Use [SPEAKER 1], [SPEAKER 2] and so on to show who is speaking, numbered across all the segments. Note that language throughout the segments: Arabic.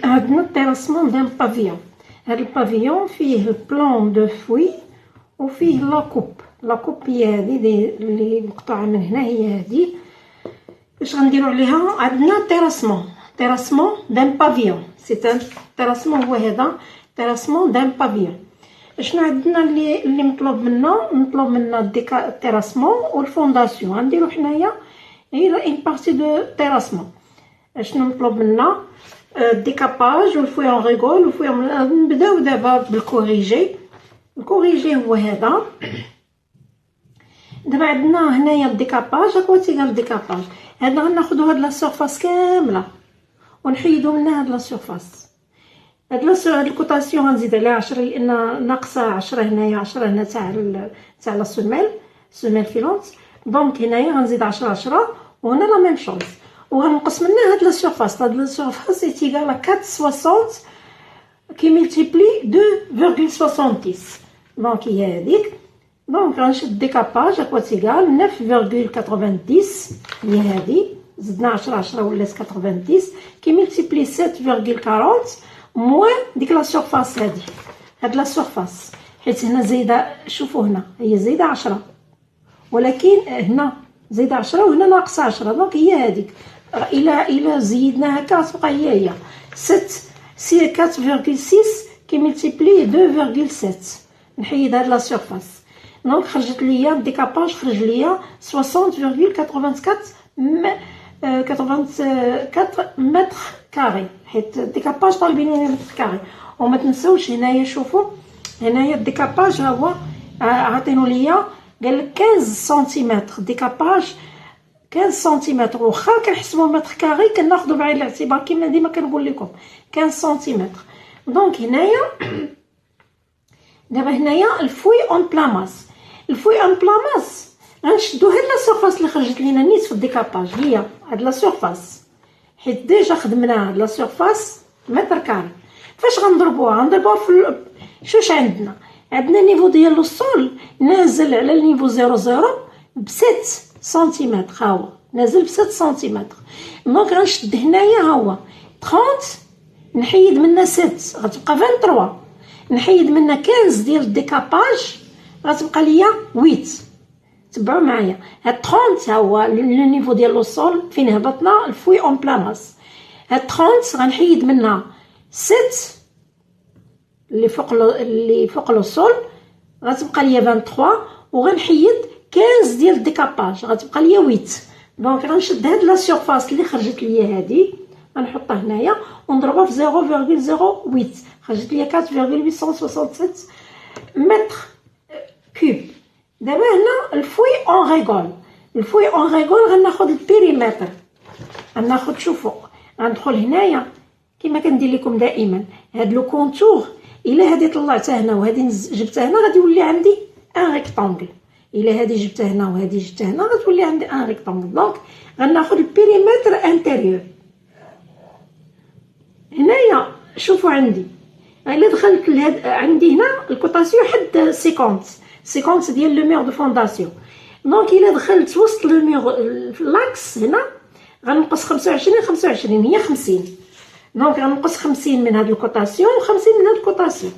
[SPEAKER 1] عندنا التيراسمون دان بافيون. هاد البافيون فيه البلون دو فوي وفيه لاكوب هي هادي اللي مقطوعه من هنا، هي هادي. واش غنديرو عليها؟ عندنا تيراسمون دان بافيون، سي ان تيراسمون، هو هذا تيراسمون دان بافيون. شنو عندنا اللي مطلوب منا التيراسمون والفونداسيون. غنديرو حنايا غير اون بارتي دو تيراسمون. شنو مطلوب منا؟ الديكاباج والفوي اون ريغول والفوي. نبداو دابا بالكوريجي. الكوريجي هو هذا. دابا عندنا هنايا الديكاباج، هاكا تيقال الديكاباج. هذا غناخدو هاد لا سورفاس كامله ونحيدو منها هاد لا سورفاس. هاد الكوطاسيون غنزيد عليها 10 لان ناقصه 10 هنايا، 10 هنا تاع لا سوميل فيلونت. دونك هنايا غنزيد 10 وهنا لا ميم شوز، وغنقص منها هاد لا سورفاس. هاد لا سورفاس تيقال 460 كي ملتيبلي 2,70. دونك هي هذيك. دونك غنشد ديكاباج هاكا تيقال 9,90. هي هادي، زدنا 10 ولات 90 كي ملتيبلي 7,40 موان ديك لا سورفاس. هاد لا سورفاس حيت هنا زايده، شوفوا هنا هي زايده 10 ولكن هنا زايده 10 وهنا ناقصه 10. دونك هي هذيك. الى زيدنا هكا تبقى هي 4,6 كي ملتيبلي 2,7. نحيد هاد لا سورفاس. دونك خرجت ليا الديكاباج، خرج ليا 60,84 متر كاري، حيت الديكاباج طالبين لي متر كاري. وما تنساوش هنايا، شوفوا هنايا الديكاباج ها هو عاطينو ليا، قال لك 15 سنتيمتر ديكاباج. 15 سنتيمتر واخا كنحسبوا متر كاري كناخذوا بعين الاعتبار كيما ديما كنقول لكم 15 سنتيمتر. دونك هنايا دابا هنايا الفوي اون بلاماس. الفوي اون بلاماس غنشدو هاد لا سورفاس اللي خرجت لينا نيت في الديكاباج، هي هاد لا سورفاس، حيت ديجا خدمنا هاد لا سورفاس متر كاري. فاش غنضربوها في شوش عندنا نيفو ديال الصول نازل على النيفو 00 ب 7 سنتيمتر. ها هو نازل ب 7 سنتيمتر. دونك غنشد هنايا ها هو 30، نحيد منها 7 غتبقى 23، نحيد منها 15 ديال الديكاباج غتبقى ليا 8. تبعوا معايا هاد 30 ها هو لو نيفو ديال الصول فين هبطنا الفوي اون بلاماس. هاد 30 غنحيد منها 7 اللي فوق الصول غتبقى ليا 23، وغنحيد 15 ديال الديكاباج غتبقى ليا 8. دونك غنشد هاد لا سورفاس اللي خرجت ليا هادي غنحطها هنايا ونضربها في 0,08، خرجت ليا 4,867 متر كوب. دابا هنا الفوي اون ريغول. الفوي اون ريغول غناخد البيريمتر، غناخد شوفوا غندخل هنايا كما كندير لكم دائما هاد لو كونتور. الا هادي طلعتها هنا وهادي جبتها هنا غادي يولي عندي ان ريكتانغل. الا هادي جبتها هنا وهادي جبتها هنا غتولي عندي ان ريكتانغل. دونك غناخد البيريمتر انتيريور. هنايا شوفوا عندي الا دخلت لهاد عندي هنا الكوطاسيون حد 50 ديال لو مير دو فونداسيون. دونك الا دخلت وسط لو مير في لاكس هنا غنقص 25 هي 50. دونك غنقص 50 من هاد الكوطاسيون و50 من هاد الكوطاسيون.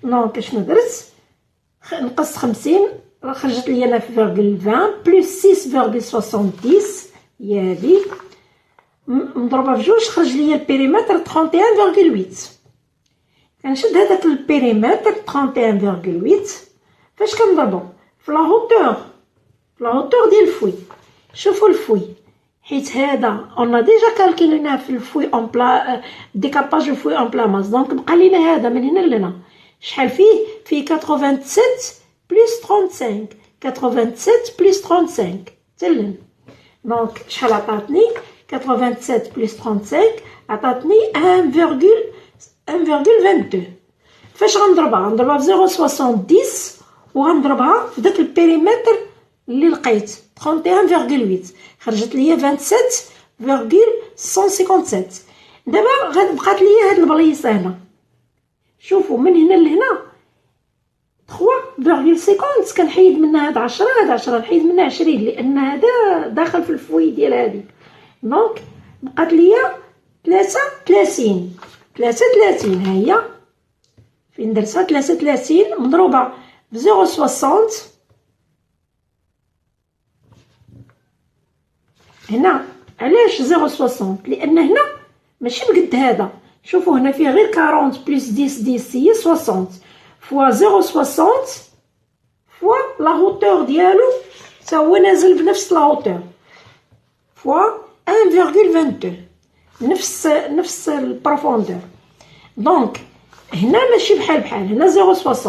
[SPEAKER 1] دونك شنو درت؟ نقص 50 خرجت ليا 9,20 بلس 6,70 هي هادي مضروبه في جوج، خرج ليا البيريمتر 31,8. كنشد هذاك البيريمتر 31,8 فاش كنضربو في لا هوتور ديال الفوي. شوفوا الفوي حيت هذا اون ديجا كالكيليناه في الفوي اون بلا ديكاباج الفوي اون بلاماس. دونك بقى لينا هذا من هنا لهنا شحال فيه 87 بلس 35، 87 بلس 35 تلن. دونك شحال عطاتني 87 بلس 35 عطاتني 1,22. فاش غنضربها في 0,70 وغنضربها في داك البيريمتر اللي لقيت 31,8 خرجت ليا 27,157. دابا بقات ليا هاد البليصه هنا. شوفوا من هنا لهنا 3,50 كنحيد منها هاد 10 نحيد منها 20 لان هذا داخل في الفوي ديال هادي. دونك بقات ليا 33. 33 ها هي فين درتها 33 مضروبه ب 0.60 هنا. علاش 0.60؟ لان هنا ماشي بقد هذا. شوفوا هنا فيه غير 40 بلس 10 هي 60 فوا 0.60 فوا لا هوتور ديالو تا هو نازل بنفس لا هوتور فوا 1.22 نفس البروفوندور. دونك هنا ماشي بحال هنا 0.60.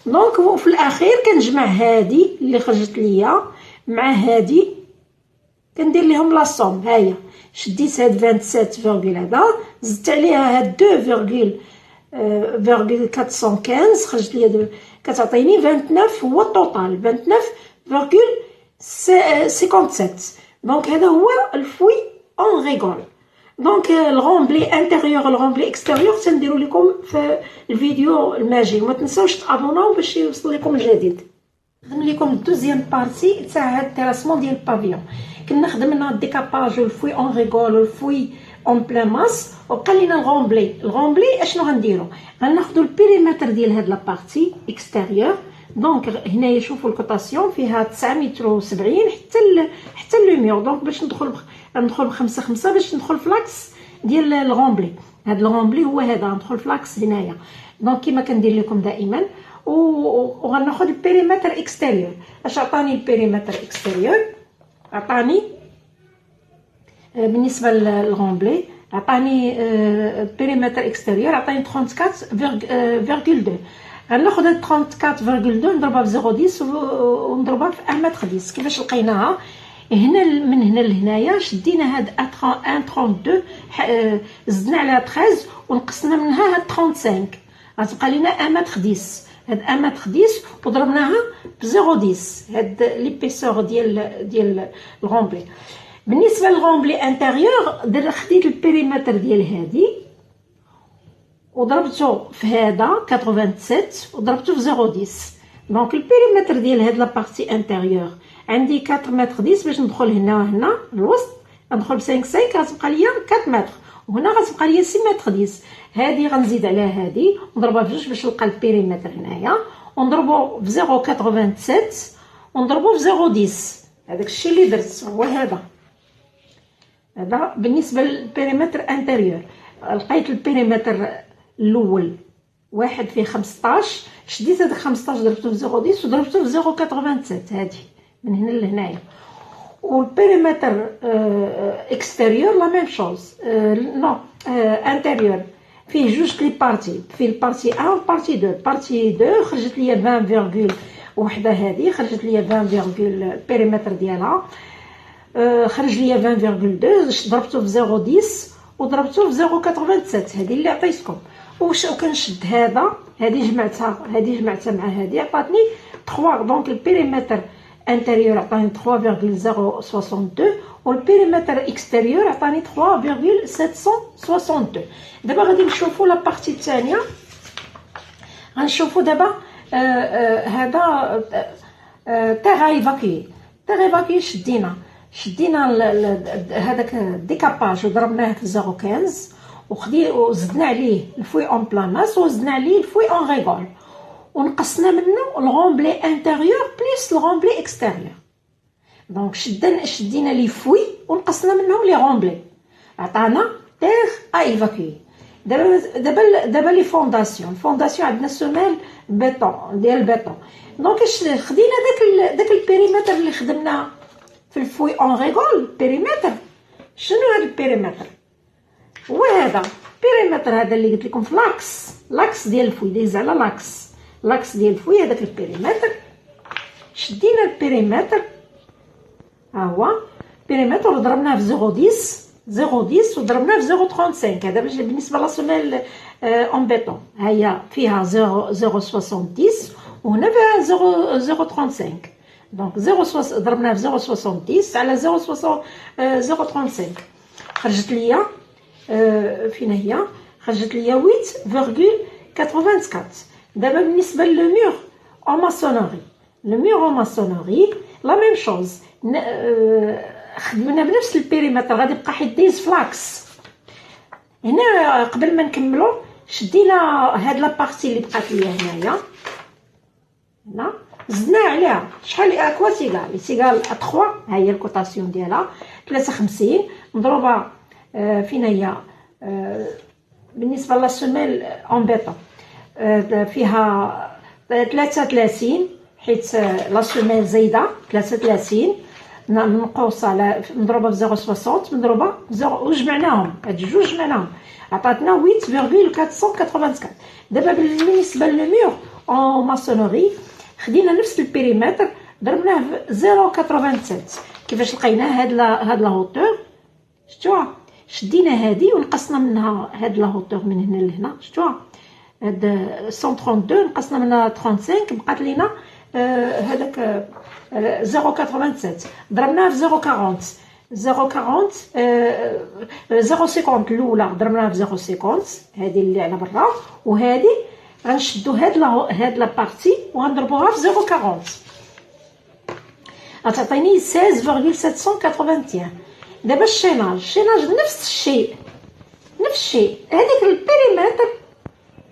[SPEAKER 1] دونك في الاخير كنجمع هادي اللي خرجت ليا مع هادي كندير ليهم لا صوم. هاهي شديت هاد 27 هذا زدت عليها هاد 2,415 خرجت ليا كتعطيني 29 هو الطوطال 29,57. دونك هذا هو الفوي اون ريغول. دونك الغومبلي انتيريور الغومبلي اكستيريور تنديروا لكم في الفيديو الماجي. ما تنساوش تابوناو باش يوصل لكم الجديد. نخدم لكم الدوزيام بارتي تاع هاد التيراسمون ديال البافيون. كنا خدمنا الديكاباج والفوي اون ريغول والفوي اون بلان ماس وبقى لينا الغومبلي اشنو غنديرو؟ غناخدو البيريمتر ديال هاد لابارتي اكستيريور. دونك هنايا شوفوا الكوطاسيون فيها 9 متر و 70 حتى لو ميور. دونك باش ندخل بخمسة خمسة باش ندخل في لاكس ديال الغومبلي. هاد الغومبلي هو هذا ندخل في لاكس هنايا. دونك كيما كندير لكم دائما وغناخد البيريمتر اكستيريور. اش عطاني البيريمتر اكستيريور؟ عطاني بالنسبه للغومبلي عطاني البيريمتر اكستيريور عطاني 34.2. غناخد هاد 34.2 نضربها ب 0.10 ونضربها في 1 متر 10. كيفاش لقيناها؟ هنا من هنا لهنايا شدينا هاد 1.32 زدنا عليها 13 ونقصنا منها هاد 35 غتبقى لينا 1 متر 10. هاد 1 متر 10 وضربناها ب 0.10 هاد ليبيسور ديال الغومبلي. بالنسبه للغومبلي انتيريور خديت البيريمتر ديال هادي وضربته في هذا 87 وضربته في 0.10. دونك البيريمتر ديال هاد لابارتي انتيريور عندي 4 متر 10 باش ندخل هنا الوسط ندخل ب 5 غتبقى ليا 4 متر وهنا غتبقى ليا 6 متر 10. هادي غنزيد عليها هادي ونضربها بجوج باش نلقى البيريمتر هنايا ونضربو ب 0.87 ونضربو في 0.10. هذاك الشيء اللي درت هو هذا بالنسبه للبيريمتر انتيريور. لقيت البيريمتر الاول واحد فيه 15 شديت هذاك 15 ضربته في 0.10 وضربته في 0.87 هادي من هنا لهنايا. والبيريمتر اكستيريور لا ميم شوز نو انتيريور فيه جوج لي بارتي. فيه البارتي 1 والبارتي 2. بارتي 2 خرجت ليا 20 وحده هذه خرجت ليا 20 البيريمتر ديالها خرج ليا 20.2 ضربته في 0.10 وضربته في 0.87 هذه اللي عطيتكم. وكنشد هذه جمعتها مع هذه عطاتني 3. دونك البيريمتر انتيريور عطاني 3.062 والبيريمتر اكستيريور عطاني 3.762. دابا غادي نشوفوا لا بارتي الثانيه. غنشوفوا دابا هذا تيغ ايفاكي شدينا هذاك الديكاباج وضربناه في 0.15 وزدنا عليه الفوي اون بلاماس وزدنا عليه الفوي اون ريغول ونقصنا منه الغومبلي انتيريور بليس الغومبلي اكستيريور. دونك شدينا لي فوي ونقصنا منهم لي غومبلي عطانا تيغ ايفاكي. دابا لي فونداسيون عندنا سوميل بيطون ديال البيطون. دونك خدينا داك البيريمتر اللي خدمنا في الفوي اون ريغول. بيريمتر شنو هذا البيريمتر؟ هو هذا البيريمتر هذا اللي قلت لكم في لاكس ديال الفوي دايز على لاكس ديال الفوي. هذاك البيريمتر شدينا البيريمتر ها هو البيريمتر وضربناه في 0.10 وضربناه في 0.35. هذا باش بالنسبه لا سوميل اون بيطون هي فيها 0.70 وهنا فيها 0.35. دونك ضربناه في 0.70 على 0.35 خرجت ليا فين هي؟ خرجت ليا 8.84. دابا بالنسبه للمور اون ماسونوري لا ميم شوز خدمنا بنفس البيريمتر غادي يبقى حيت دايز فلاكس هنا قبل ما نكملو شدينا هاد لابارتي اللي بقات ليا هنايا، هنا زدنا عليها شحال كوا تيغال تيغال 3. ها هي الكوطاسيون ديالها 53 مضروبه فين هي بالنسبه لا سيميل اون بيطون فيها 33 حيت لا سيميل زايده 33 منقوصه مضروبه في 0.60 مضروبه وجمعناهم هاد الجوج جمعناهم عطاتنا 8.484. دابا بالنسبه للميور اون ماسونوري خدينا نفس البيريمتر ضربناه في 0.87. كيفاش لقينا هاد لا هوتور؟ شفتوها؟ شدينا هادي ونقصنا منها هاد لا هوتور من هنا لهنا، شفتوها؟ هاد 132 نقصنا منها 35 بقات لينا هذاك 0.87 ضربناها في 0.40 الاولى ضربناها في 0.50 هذه اللي على برا، وهذه غنشدو هاد لا بارتي وغنضربوها في 0.40 غتعطيني 16.781. دابا الشيناج نفس الشيء هذيك البيريمتر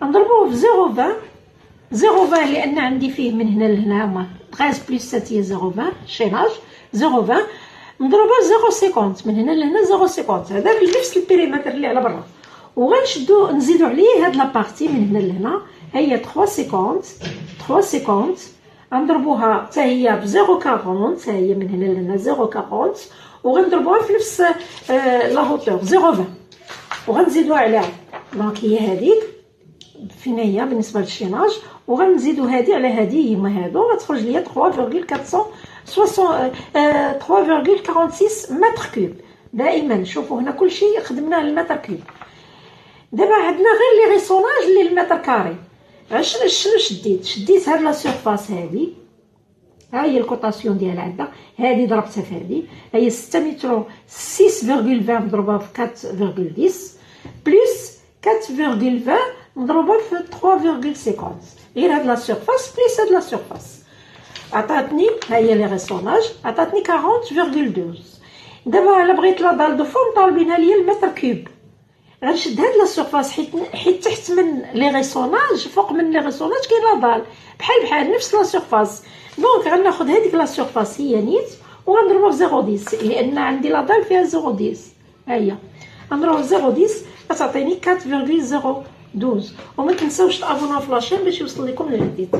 [SPEAKER 1] نضربوه في 0.20 لان عندي فيه من هنا لهنا هما 13 بلس 7 هي 0.20 شيناج 0.20 مضروبه 0.50 من هنا لهنا 0.50 هذا نفس البيريمتر اللي على برا، وغنشدو نزيدو عليه هاد لابارتي من هنا لهنا هي 3.50 غنضربوها حتى هي ب 0.40 حتى هي من هنا لهنا 0.40 وغنضربوها في نفس لا هوتور 0.20 وغنزيدوها عليها. دونك هي هذيك فين هي بالنسبه للشيناج وغنزيدو هذه على هذه هما هادو غتخرج ليا 3.46 متر كوب. دائما شوفوا هنا كلشي خدمناه المتر كوب. دابا عندنا غير لي ريسوناج اللي المتر كاري. شنو شديت هاد لا سيرفاس هذه ها هي الكوطاسيون ديالها عندها هذه ضربتها في هذه هي 6 متر 6.20 مضروبه في 4.10 بلس 4.20 مضروبه في 3.50 غير هاد لا سيرفاس بلس هاد لا سيرفاس عطاتني ها هي لي ريسوناج عطاتني 40.12. دابا الا بغيت لا دال دو فون طالبينها ليا المتر كوب غنشد هاد لا سيرفاس حيت تحت من لي ريسوناج فوق من لي ريسوناج كاين لا دال بحال نفس لا سيرفاس. دونك غناخد هذيك لا سيرفاس هي نيت وغنضربها في 0.10 لان عندي لا دال فيها 0.10 ها هي غنضربها في 0.10 غتعطيني 4.012. وما تنساوش تابوناو في لاشين باش يوصل لكم الجديد.